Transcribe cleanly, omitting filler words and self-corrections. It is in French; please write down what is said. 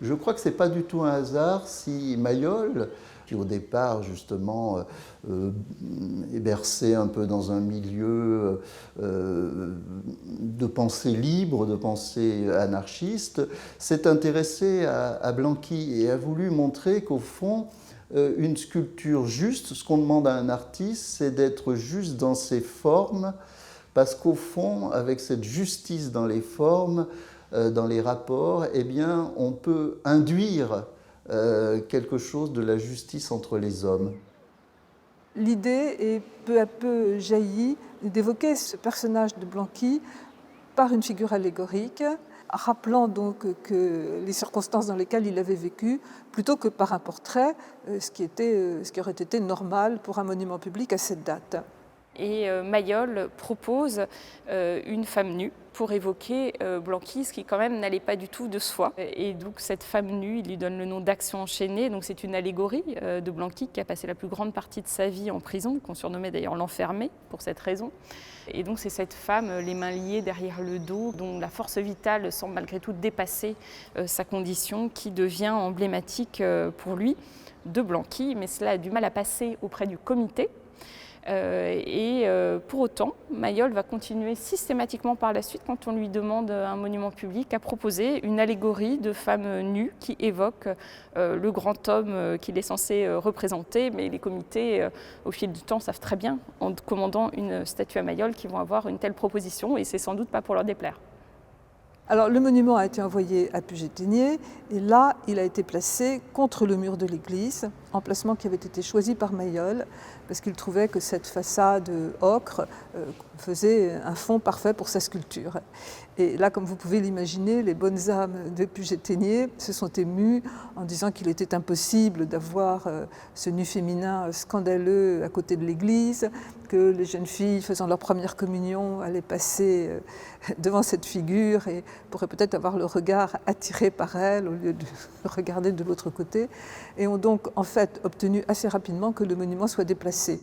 Je crois que ce n'est pas du tout un hasard si Mayol, qui au départ justement est bercé un peu dans un milieu de pensée libre, de pensée anarchiste, s'est intéressé à Blanqui et a voulu montrer qu'au fond, une sculpture juste, ce qu'on demande à un artiste, c'est d'être juste dans ses formes, parce qu'au fond, avec cette justice dans les formes, dans les rapports, eh bien, on peut induire quelque chose de la justice entre les hommes. L'idée est peu à peu jaillie d'évoquer ce personnage de Blanqui par une figure allégorique, rappelant donc que les circonstances dans lesquelles il avait vécu, plutôt que par un portrait, ce qui aurait été normal pour un monument public à cette date. Et Mayol propose une femme nue pour évoquer Blanqui, ce qui quand même n'allait pas du tout de soi. Et donc cette femme nue, il lui donne le nom d'Action enchaînée, donc c'est une allégorie de Blanqui qui a passé la plus grande partie de sa vie en prison, qu'on surnommait d'ailleurs l'enfermé pour cette raison. Et donc c'est cette femme, les mains liées derrière le dos, dont la force vitale semble malgré tout dépasser sa condition, qui devient emblématique pour lui de Blanqui, mais cela a du mal à passer auprès du comité. Pour autant, Mayol va continuer systématiquement par la suite, quand on lui demande un monument public, à proposer une allégorie de femme nue qui évoque le grand homme qu'il est censé représenter. Mais les comités, au fil du temps, savent très bien, en commandant une statue à Mayol, qu'ils vont avoir une telle proposition, et c'est sans doute pas pour leur déplaire. Alors le monument a été envoyé à Puget-Théniers et là il a été placé contre le mur de l'église, emplacement qui avait été choisi par Mayol parce qu'il trouvait que cette façade ocre faisait un fond parfait pour sa sculpture. Et là, comme vous pouvez l'imaginer, les bonnes âmes de Puget-Théniers se sont émues en disant qu'il était impossible d'avoir ce nu féminin scandaleux à côté de l'église, que les jeunes filles faisant leur première communion allaient passer devant cette figure et pourraient peut-être avoir le regard attiré par elle au lieu de regarder de l'autre côté, et ont donc en fait obtenu assez rapidement que le monument soit déplacé.